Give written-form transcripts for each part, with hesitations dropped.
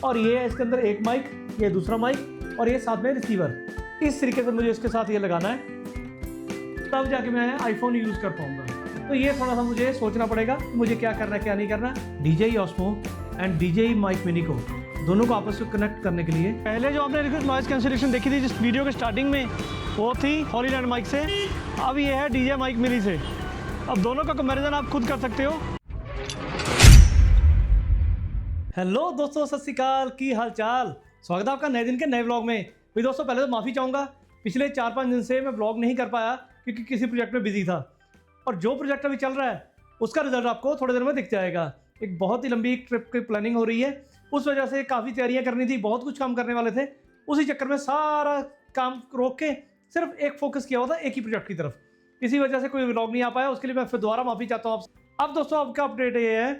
और ये है इसके अंदर एक माइक, ये दूसरा माइक और ये साथ में रिसीवर। इस तरीके से मुझे इसके साथ ये लगाना है, तब जाके मैं आईफोन यूज़ कर पाऊंगा। तो ये थोड़ा सा मुझे सोचना पड़ेगा कि मुझे क्या करना है क्या नहीं करना। DJI Osmo and DJI Mic Mini को दोनों को आपस में कनेक्ट करने के लिए पहले जो आपने नॉइज़ कैंसिलेशन देखी थी जिस वीडियो के स्टार्टिंग में, वो थी हॉलीलैंड माइक से। अब ये है DJI Mic Mini से। अब दोनों का कंपैरिजन आप खुद कर सकते हो। हेलो दोस्तों, सत श्री अकाल, की हाल चाल। स्वागत है आपका नए दिन के नए व्लॉग में। भाई दोस्तों, पहले तो माफ़ी चाहूँगा, पिछले 4-5 दिन से मैं व्लॉग नहीं कर पाया क्योंकि किसी प्रोजेक्ट में बिजी था। और जो प्रोजेक्ट अभी चल रहा है उसका रिजल्ट आपको थोड़ी देर में दिख जाएगा। एक बहुत ही लंबी ट्रिप की प्लानिंग हो रही है, उस वजह से काफ़ी तैयारियां करनी थी, बहुत कुछ काम करने वाले थे। उसी चक्कर में सारा काम रोक के सिर्फ एक फोकस किया हुआ था, एक ही प्रोजेक्ट की तरफ। इसी वजह से कोई व्लॉग नहीं आ पाया, उसके लिए मैं फिर दोबारा माफ़ी चाहता हूँ आपसे। अब दोस्तों, आपका अपडेट ये है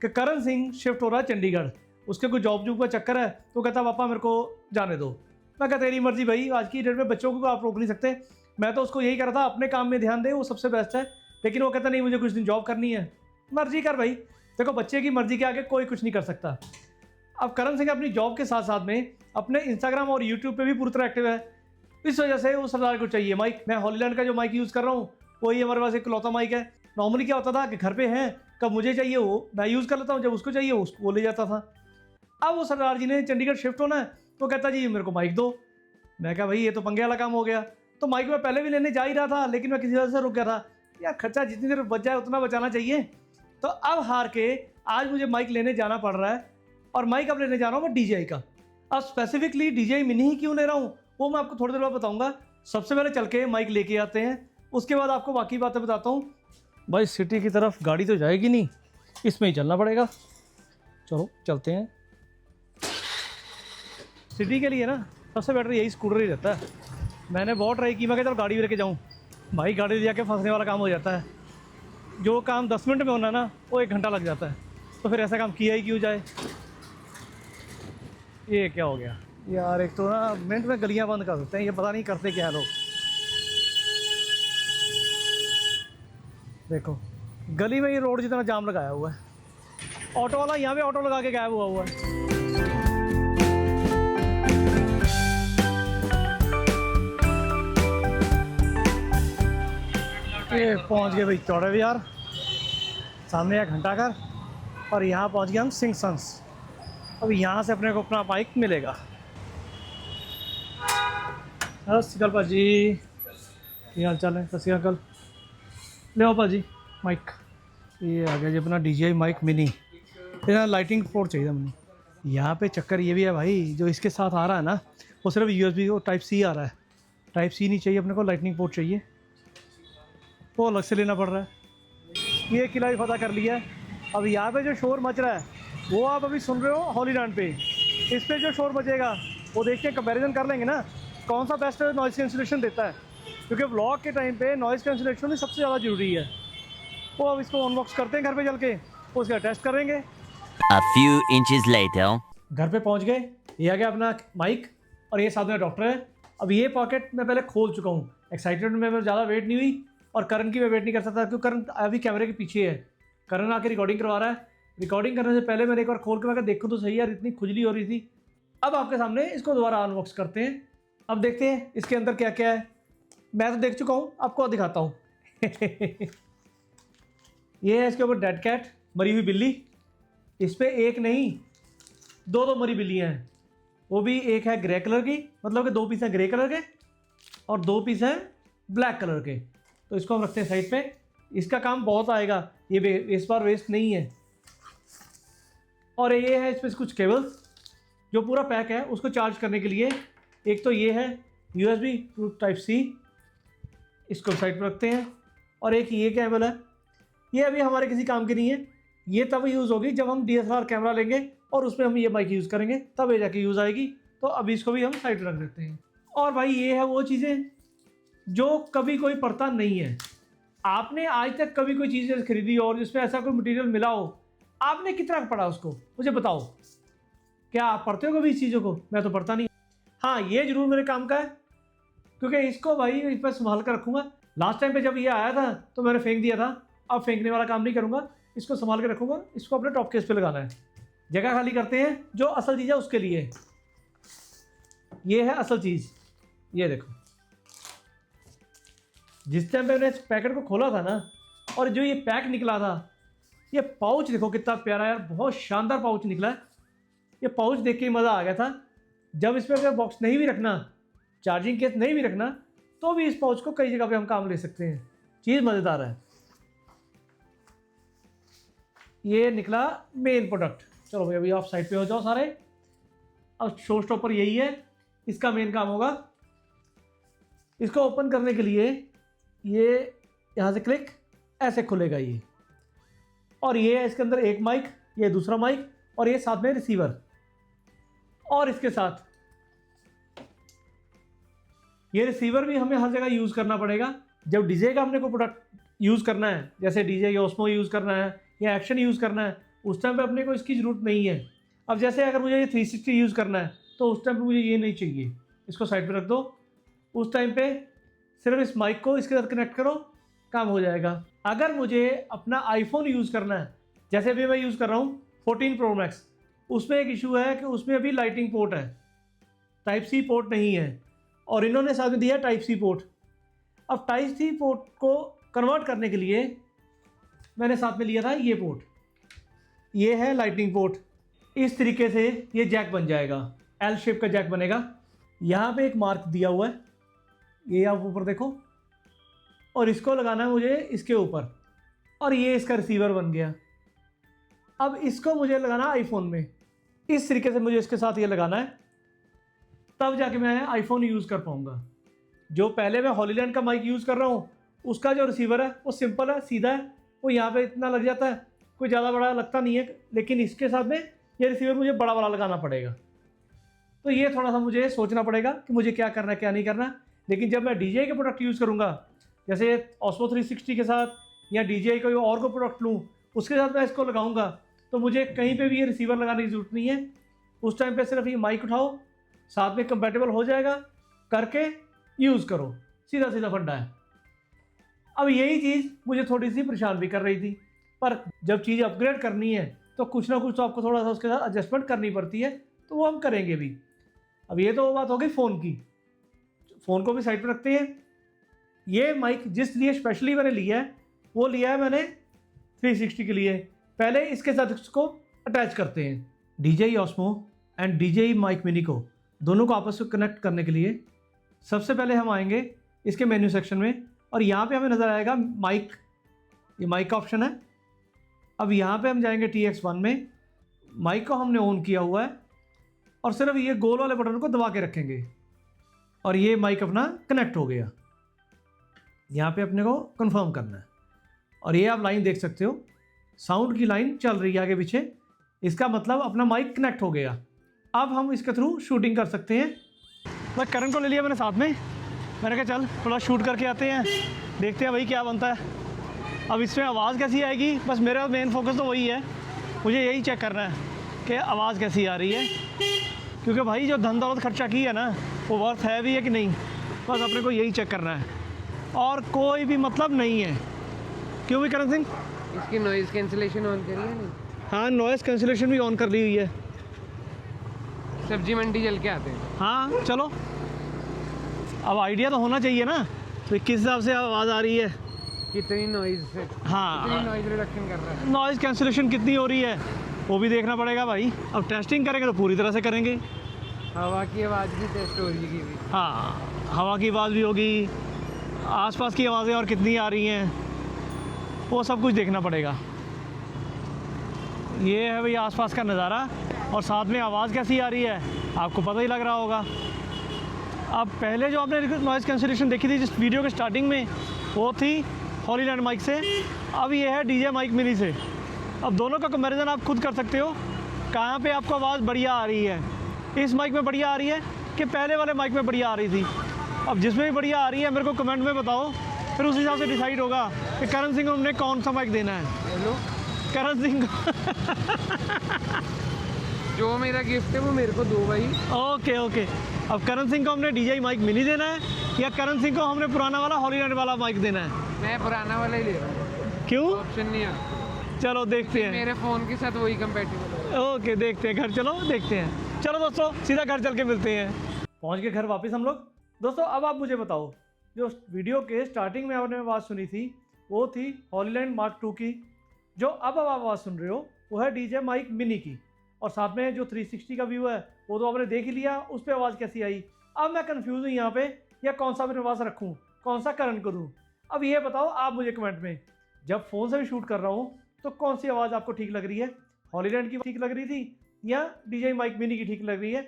कि करण सिंह शिफ्ट हो रहा है चंडीगढ़। उसके कोई जॉब का चक्कर है, तो कहता पापा मेरे को जाने दो। मैं कहता तेरी मर्जी भाई, आज की डेट में बच्चों को आप रोक नहीं सकते। मैं तो उसको यही कह रहा था अपने काम में ध्यान दे, वो सबसे बेस्ट है। लेकिन वो कहता नहीं, मुझे कुछ दिन जॉब करनी है। मर्जी कर भाई, देखो बच्चे की मर्जी के आगे कोई कुछ नहीं कर सकता। अब करण सिंह अपनी जॉब के साथ साथ में अपने इंस्टाग्राम और यूट्यूब पे भी पूरी तरह एक्टिव है। इस वजह से उस सरदार को चाहिए माइक। मैं हॉलीलैंड का जो माइक यूज़ कर रहा हूँ वही हमारे पास एक इकलौता माइक है। नॉर्मली क्या होता था कि घर पे हैं, कब मुझे चाहिए वो मैं यूज़ कर लेता हूँ, जब उसको चाहिए उसको वो ले जाता था। अब वो सरदार जी ने चंडीगढ़ शिफ्ट होना है, तो कहता जी मेरे को माइक दो। मैं कहा भाई ये तो पंगे वाला काम हो गया। तो माइक मैं पहले भी लेने जा ही रहा था, लेकिन मैं किसी वजह से रुक गया था। यार खर्चा जितनी देर बच जाए उतना बचाना चाहिए। तो अब हार के आज मुझे माइक लेने जाना पड़ रहा है, और माइक अब लेने जा रहा हूँ मैं DJI का। अब स्पेसिफिकली DJI मिनी ही क्यों ले रहा हूँ वो मैं आपको थोड़ी देर बाद बताऊँगा। सबसे पहले चल के माइक लेके आते हैं, उसके बाद आपको बाकी बातें बताता हूँ। भाई सिटी की तरफ गाड़ी तो जाएगी नहीं, इसमें ही चलना पड़ेगा। चलो चलते हैं। सिटी के लिए ना सबसे बेटर यही स्कूटर ही रहता है। मैंने बहुत ट्राई की, मैं कहता गाड़ी लेके जाऊँ, भाई गाड़ी ले जाके फंसने वाला काम हो जाता है। जो काम 10 मिनट में होना ना वो 1 घंटा लग जाता है। तो फिर ऐसा काम किया ही क्यों जाए। ये क्या हो गया यार, एक तो ना मिनट में गलियां बंद कर देते हैं, ये पता नहीं करते क्या है लोग। देखो गली में ये रोड जितना जाम लगाया हुआ है। ऑटो वाला यहाँ पे ऑटो लगा के गायब हुआ है। ये पहुँच गए भाई चौड़े बाजार, सामने 1 घंटा घर, और यहाँ पहुँच गए हम सिंह सन्स। अब यहाँ से अपने को अपना बाइक मिलेगा। सत श्री अकाल भाजी, क्या हाल चाल है? सत श्री अकाल। ले आओ भाजी माइक। ये आ गया जी अपना DJI Mic Mini। यहाँ लाइटिंग पोर्ट चाहिए था मैंने। यहाँ पे चक्कर ये भी है भाई, जो इसके साथ आ रहा है ना वो सिर्फ USB और Type-C आ रहा है। Type-C नहीं चाहिए अपने को, लाइटनिंग पोर्ट चाहिए, वो अलग से लेना पड़ रहा है। ये किला भी पता कर लिया है। अब यहाँ पे जो शोर मच रहा है वो आप अभी सुन रहे हो हॉलीलैंड पे। इस पे जो शोर मचेगा वो देख के कंपैरिजन कर लेंगे ना, कौन सा बेस्ट नॉइज़ कैंसिलेशन देता है। क्योंकि व्लॉग के टाइम पे नॉइज़ कैंसिलेशन ही सबसे ज़्यादा ज़रूरी है। वो अब इसको अनबॉक्स करते हैं घर पे चल के, उसका टेस्ट करेंगे। A few inches later. घर पे पहुंच गए, ये आ गया अपना माइक और ये साथ में डॉक्टर है। अब ये पॉकेट मैं पहले खोल चुका हूँ। एक्साइटेड में मैं ज़्यादा वेट नहीं हुई, और करण की मैं वेट नहीं कर सकता क्योंकि करण अभी कैमरे के पीछे है। करण आके रिकॉर्डिंग करवा रहा है। रिकॉर्डिंग करने से पहले मैंने एक बार खोल के मैं देखूँ तो सही यार, इतनी खुजली हो रही थी। अब आपके सामने इसको दोबारा अनबॉक्स करते हैं। अब देखते हैं इसके अंदर क्या क्या है। मैं तो देख चुका हूँ, आपको दिखाता हूँ। ये है इसके ऊपर डेड कैट, मरी हुई बिल्ली। इस पर एक नहीं 2 मरी बिल्लियाँ हैं, वो भी एक है ग्रे कलर की, मतलब कि 2 पीस हैं ग्रे कलर के और 2 पीस हैं ब्लैक कलर के। तो इसको हम रखते हैं साइड पे। इसका काम बहुत आएगा, ये इस बार वेस्ट नहीं है। और ये है इस पर कुछ केबल्स, जो पूरा पैक है उसको चार्ज करने के लिए। एक तो ये है USB टू Type-C, इसको साइड पर रखते हैं। और एक ये केबल है, ये अभी हमारे किसी काम की नहीं है, ये तब यूज़ होगी जब हम DSLR कैमरा लेंगे और उसमें हम ये माइक यूज़ करेंगे, तब ये जाके यूज़ आएगी। तो अभी इसको भी हम साइड रख देते हैं। और भाई ये है वो चीज़ें जो कभी कोई पढ़ता नहीं है। आपने आज तक कभी कोई चीज़ खरीदी और जिसमें ऐसा कोई मटेरियल मिला हो, आपने कितना पढ़ा उसको मुझे बताओ। क्या आप पढ़ते हो कभी इस चीज़ों को? मैं तो पढ़ता नहीं। हाँ, ये जरूर मेरे काम का है, क्योंकि इसको भाई इस पर संभाल कर रखूँगा। लास्ट टाइम पे जब ये आया था तो मैंने फेंक दिया था, अब फेंकने वाला काम नहीं करूँगा, इसको संभाल के रखूँगा। इसको अपने टॉप केस पे लगाना है। जगह खाली करते हैं, जो असल चीज़ है उसके लिए। ये है असल चीज़, ये देखो। जिस टाइम पे मैंने इस पैकेट को खोला था ना, और जो ये पैक निकला था, ये पाउच देखो कितना प्यारा यार, बहुत शानदार पाउच निकला है। ये पाउच देख के ही मज़ा आ गया था। जब इसमें अगर बॉक्स नहीं भी रखना, चार्जिंग केस नहीं भी रखना, तो भी इस पाउच को कई जगह पे हम काम ले सकते हैं। चीज़ मज़ेदार है। ये निकला मेन प्रोडक्ट। चलो भाई अभी आप साइड पे हो जाओ सारे। अब शो स्टॉपर यही है, इसका मेन काम होगा। इसको ओपन करने के लिए ये यहाँ से क्लिक, ऐसे खुलेगा ये। और ये है इसके अंदर एक माइक, ये दूसरा माइक, और ये साथ में रिसीवर। और इसके साथ ये रिसीवर भी हमें हर जगह यूज़ करना पड़ेगा। जब डीजे का हमने कोई प्रोडक्ट यूज़ करना है, जैसे डीजे ऑस्मो यूज़ करना है या एक्शन यूज़ करना है, उस टाइम पे अपने को इसकी ज़रूरत नहीं है। अब जैसे अगर मुझे ये 360 यूज़ करना है, तो उस टाइम पे मुझे ये नहीं चाहिए, इसको साइड पे रख दो। उस टाइम पे सिर्फ इस माइक को इसके साथ कनेक्ट करो, काम हो जाएगा। अगर मुझे अपना आईफोन यूज़ करना है, जैसे अभी मैं यूज़ कर रहा हूँ 14 प्रो मैक्स, उसमें एक इशू है कि उसमें अभी लाइटिंग पोर्ट है, टाइप सी पोर्ट नहीं है, और इन्होंने साथ में दिया टाइप सी पोर्ट। अब टाइप सी पोर्ट को कन्वर्ट करने के लिए मैंने साथ में लिया था ये पोर्ट। ये है लाइटिंग पोर्ट। इस तरीके से ये जैक बन जाएगा, एल शेप का जैक बनेगा। यहाँ पे एक मार्क दिया हुआ है, ये आप ऊपर देखो, और इसको लगाना है मुझे इसके ऊपर, और ये इसका रिसीवर बन गया। अब इसको मुझे लगाना है आईफोन में। इस तरीके से मुझे इसके साथ ये लगाना है, तब जाके मैं आईफोन यूज़ कर पाऊँगा। जो पहले मैं हॉलीलैंड का माइक यूज़ कर रहा हूँ, उसका जो रिसीवर है वो सिंपल है, सीधा है, वो यहाँ पे इतना लग जाता है, कोई ज़्यादा बड़ा लगता नहीं है। लेकिन इसके साथ में ये रिसीवर मुझे बड़ा वाला लगाना पड़ेगा। तो ये थोड़ा सा मुझे सोचना पड़ेगा कि मुझे क्या करना है क्या नहीं करना। लेकिन जब मैं DJI के प्रोडक्ट यूज़ करूँगा, जैसे ऑस्मो 360 के साथ, या DJI कोई और को प्रोडक्ट लूँ, उसके साथ मैं इसको लगाऊंगा, तो मुझे कहीं पे भी ये रिसीवर लगाने की ज़रूरत नहीं है। उस टाइम पे सिर्फ ये माइक उठाओ, साथ में कंपैटिबल हो जाएगा, करके यूज़ करो, सीधा सीधा फंडा है। अब यही चीज़ मुझे थोड़ी सी परेशान भी कर रही थी, पर जब चीज़ अपग्रेड करनी है तो कुछ ना कुछ तो आपको थोड़ा सा उसके साथ एडजस्टमेंट करनी पड़ती है, तो वो हम करेंगे भी। अब ये तो बात हो गई फ़ोन की, फ़ोन को भी साइड पर रखते हैं। ये माइक जिस लिए स्पेशली मैंने लिया है, वो लिया है मैंने 360 के लिए। पहले इसके साथ इसको अटैच करते हैं। DJI Osmo and DJI mic mini को, दोनों को आपस में कनेक्ट करने के लिए सबसे पहले हम आएंगे इसके मेन्यू सेक्शन में, और यहाँ पे हमें नज़र आएगा माइक, ये माइक का ऑप्शन है। अब यहाँ पे हम जाएंगे TX1 में, माइक को हमने ऑन किया हुआ है, और सिर्फ ये गोल वाले बटन को दबा के रखेंगे, और ये माइक अपना कनेक्ट हो गया। यहाँ पे अपने को कंफर्म करना है, और ये आप लाइन देख सकते हो, साउंड की लाइन चल रही है आगे पीछे, इसका मतलब अपना माइक कनेक्ट हो गया। अब हम इसके थ्रू शूटिंग कर सकते हैं। मैं करण को ले लिया मैंने साथ में, मैंने कहा चल थोड़ा शूट करके आते हैं, देखते हैं भाई क्या बनता है। अब इसमें आवाज़ कैसी आएगी, बस मेरा मेन फोकस तो वही है, मुझे यही चेक करना है कि आवाज़ कैसी आ रही है, क्योंकि भाई जो धन दौलत खर्चा की है ना, वो वर्थ है भी है कि नहीं, बस अपने को यही चेक करना है, और कोई भी मतलब नहीं है। क्यों भी करण सिंह? इसकी नॉइज़ कैंसिलेशन ऑन करी है नहीं? हाँ, नॉइज़ कैंसिलेशन भी ऑन कर ली हुई है। सब्जी मंडी चल के आते हैं। हाँ चलो, अब आइडिया तो होना चाहिए ना, तो किस हिसाब से आवाज़ आ रही है, कितनी नॉइज़ से, हाँ कितनी नॉइज़ रिडक्शन कर रहा है, नॉइज़ कैंसिलेशन कितनी हो रही है, वो भी देखना पड़ेगा भाई। अब टेस्टिंग करेंगे तो पूरी तरह से करेंगे। हवा की आवाज़ भी टेस्ट हो रही है। हाँ, हवा की आवाज़ भी होगी, आसपास की आवाज़ें और कितनी आ रही हैं, वो सब कुछ देखना पड़ेगा। ये है भाई आसपास का नज़ारा, और साथ में आवाज़ कैसी आ रही है आपको पता ही लग रहा होगा। अब पहले जो आपने नॉइज़ कैंसिलेशन देखी थी जिस वीडियो के स्टार्टिंग में, वो थी हॉलीलैंड माइक से, अब ये है DJI माइक मिनी से। अब दोनों का कंपैरिजन आप खुद कर सकते हो, कहाँ पे आपको आवाज़ बढ़िया आ रही है। इस माइक में बढ़िया आ रही है कि पहले वाले माइक में बढ़िया आ रही थी। अब जिसमें भी बढ़िया आ रही है मेरे को कमेंट में बताओ, फिर उस हिसाब से डिसाइड होगा कि करण सिंह को हमने कौन सा माइक देना है। हेलो करण सिंह जो मेरा गिफ्ट है वो मेरे को दो भाई। ओके ओके, अब करण सिंह को हमने DJI माइक मिनी देना है, या करण सिंह को हमने पुराना वाला हॉलीलैंड वाला माइक देना है? मैं पुराना वाला ही ले रहा हूँ, क्यों? ऑप्शन नहीं है। चलो देखते हैं। मेरे फ़ोन के साथ वही कंपैटिबल है। ओके, देखते हैं घर, चलो देखते हैं। चलो दोस्तों, सीधा घर चल के मिलते हैं। पहुंच गए घर वापस हम लोग। दोस्तों अब आप मुझे बताओ, जो वीडियो के स्टार्टिंग में आपने आवाज़ सुनी थी वो थी हॉलीलैंड मार्क 2 की। जो अब आप आवाज़ सुन रहे हो वो है डीजे माइक मिनी की। और साथ में जो 360 का व्यू है वो तो आपने देख ही लिया, उस पर आवाज़ कैसी आई। अब मैं कंफ्यूज हूँ यहाँ पे, या कौन सा मेरे पास रखूँ, कौन सा करंट करूँ। अब ये बताओ आप मुझे कमेंट में। जब फ़ोन से भी शूट कर रहा हूँ तो कौन सी आवाज़ आपको ठीक लग रही है, हॉलीलैंड की ठीक लग रही थी या डीजे माइक मिनी की ठीक लग रही है।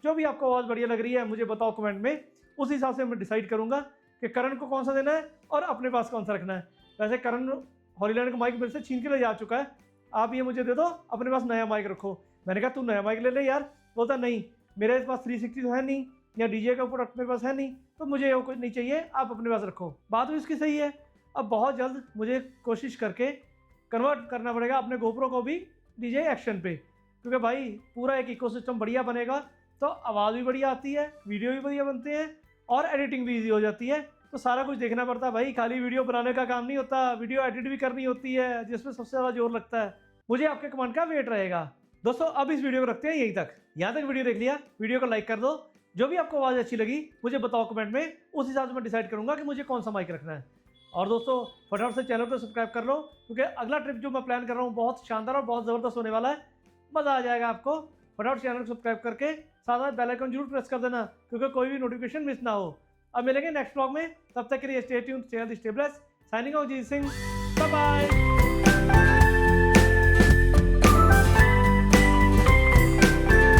जो भी आपको आवाज़ बढ़िया लग रही है मुझे बताओ कमेंट में, उस हिसाब से मैं डिसाइड करूँगा कि करंट को कौन सा देना है और अपने पास कौन सा रखना है। वैसे करंट हॉलीलैंड का माइक मेरे से छीन के ले जा चुका है, आप ये मुझे दे दो, अपने पास नया माइक रखो। मैंने कहा तू नया माइक ले ले यार, बोलता नहीं मेरे पास 360 तो है नहीं, या डीजे का प्रोडक्ट मेरे पास है नहीं, तो मुझे वो कुछ नहीं चाहिए, आप अपने पास रखो। बात तो इसकी सही है। अब बहुत जल्द मुझे कोशिश करके कन्वर्ट करना पड़ेगा अपने गोप्रो को भी डीजे एक्शन पे, क्योंकि भाई पूरा एक इकोसिस्टम बढ़िया बनेगा तो आवाज़ भी बढ़िया आती है, वीडियो भी बढ़िया बनते हैं और एडिटिंग भी ईजी हो जाती है। तो सारा कुछ देखना पड़ता है भाई, खाली वीडियो बनाने का काम नहीं होता, वीडियो एडिट भी करनी होती है, जिसमें सबसे ज़्यादा जोर लगता है। मुझे आपके कमेंट का वेट रहेगा। दोस्तों अब इस वीडियो को रखते हैं यहीं तक। यहाँ तक वीडियो देख लिया, वीडियो को लाइक कर दो। जो भी आपको आवाज़ अच्छी लगी मुझे बताओ कमेंट में, उस हिसाब से मैं डिसाइड करूँगा कि मुझे कौन सा माइक रखना है। और दोस्तों फटाफट से चैनल पर सब्सक्राइब कर लो, क्योंकि अगला ट्रिप जो मैं प्लान कर रहा हूँ बहुत शानदार और बहुत ज़बरदस्त होने वाला है, मज़ा आ जाएगा आपको। फटाफट चैनल को सब्सक्राइब करके साथ साथ बेल आइकन जरूर प्रेस कर देना, क्योंकि कोई भी नोटिफिकेशन मिस ना हो। अब मिलेंगे नेक्स्ट व्लॉग में, तब तक के लिए stay tuned, stay healthy, stay blessed. Signing off, Jeet Singh, bye bye.